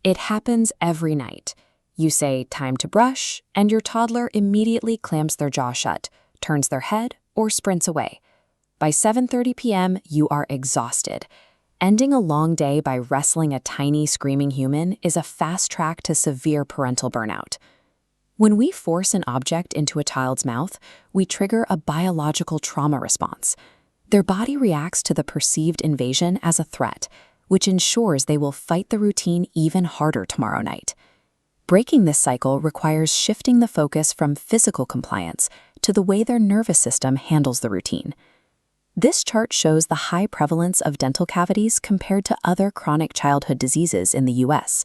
It happens every night. You say, "Time to brush," and your toddler immediately clamps their jaw shut, turns their head, or sprints away. By 7:30 p.m., you are exhausted. Ending a long day by wrestling a tiny, screaming human is a fast track to severe parental burnout. When we force an object into a child's mouth, we trigger a biological trauma response. Their body reacts to the perceived invasion as a threat, which ensures they will fight the routine even harder tomorrow night. Breaking this cycle requires shifting the focus from physical compliance to the way their nervous system handles the routine. This chart shows the high prevalence of dental cavities compared to other chronic childhood diseases in the U.S.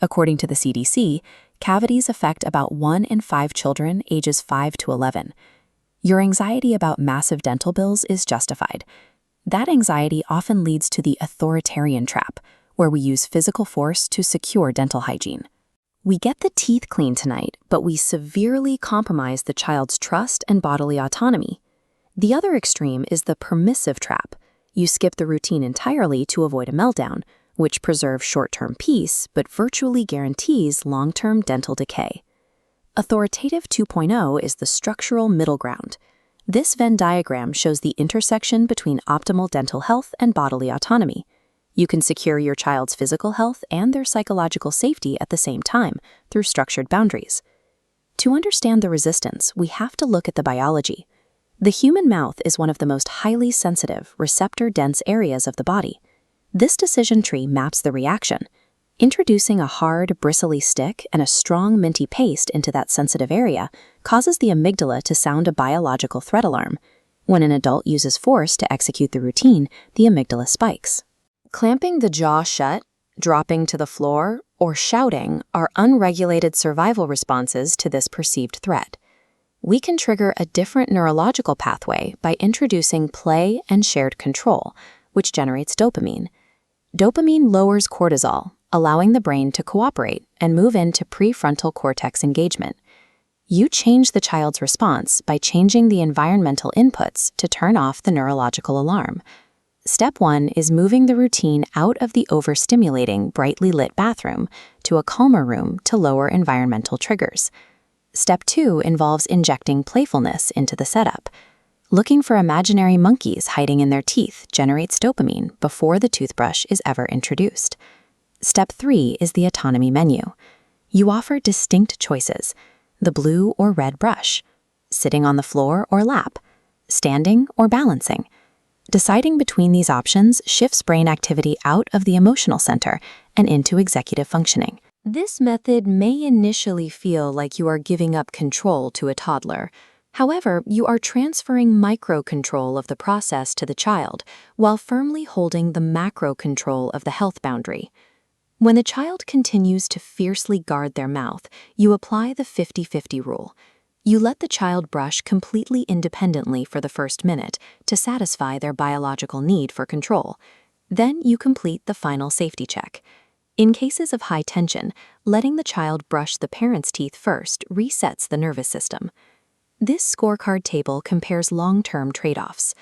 According to the CDC, cavities affect about 1 in 5 children ages 5 to 11. Your anxiety about massive dental bills is justified. That anxiety often leads to the authoritarian trap, where we use physical force to secure dental hygiene. We get the teeth clean tonight, but we severely compromise the child's trust and bodily autonomy. The other extreme is the permissive trap. You skip the routine entirely to avoid a meltdown, which preserves short-term peace but virtually guarantees long-term dental decay. Authoritative 2.0 is the structural middle ground. This Venn diagram shows the intersection between optimal dental health and bodily autonomy. You can secure your child's physical health and their psychological safety at the same time through structured boundaries. To understand the resistance, we have to look at the biology. The human mouth is one of the most highly sensitive, receptor-dense areas of the body. This decision tree maps the reaction. Introducing a hard, bristly stick and a strong, minty paste into that sensitive area causes the amygdala to sound a biological threat alarm. When an adult uses force to execute the routine, the amygdala spikes. Clamping the jaw shut, dropping to the floor, or shouting are unregulated survival responses to this perceived threat. We can trigger a different neurological pathway by introducing play and shared control, which generates dopamine. Dopamine lowers cortisol, allowing the brain to cooperate and move into prefrontal cortex engagement. You change the child's response by changing the environmental inputs to turn off the neurological alarm. Step 1 is moving the routine out of the overstimulating, brightly lit bathroom to a calmer room to lower environmental triggers. Step 2 involves injecting playfulness into the setup. Looking for imaginary monkeys hiding in their teeth generates dopamine before the toothbrush is ever introduced. Step 3 is the autonomy menu. You offer distinct choices: the blue or red brush, sitting on the floor or lap, standing or balancing. Deciding between these options shifts brain activity out of the emotional center and into executive functioning. This method may initially feel like you are giving up control to a toddler. However, you are transferring micro-control of the process to the child while firmly holding the macro-control of the health boundary. When the child continues to fiercely guard their mouth, you apply the 50-50 rule. You let the child brush completely independently for the first minute to satisfy their biological need for control. Then you complete the final safety check. In cases of high tension, letting the child brush the parent's teeth first resets the nervous system. This scorecard table compares long-term trade-offs.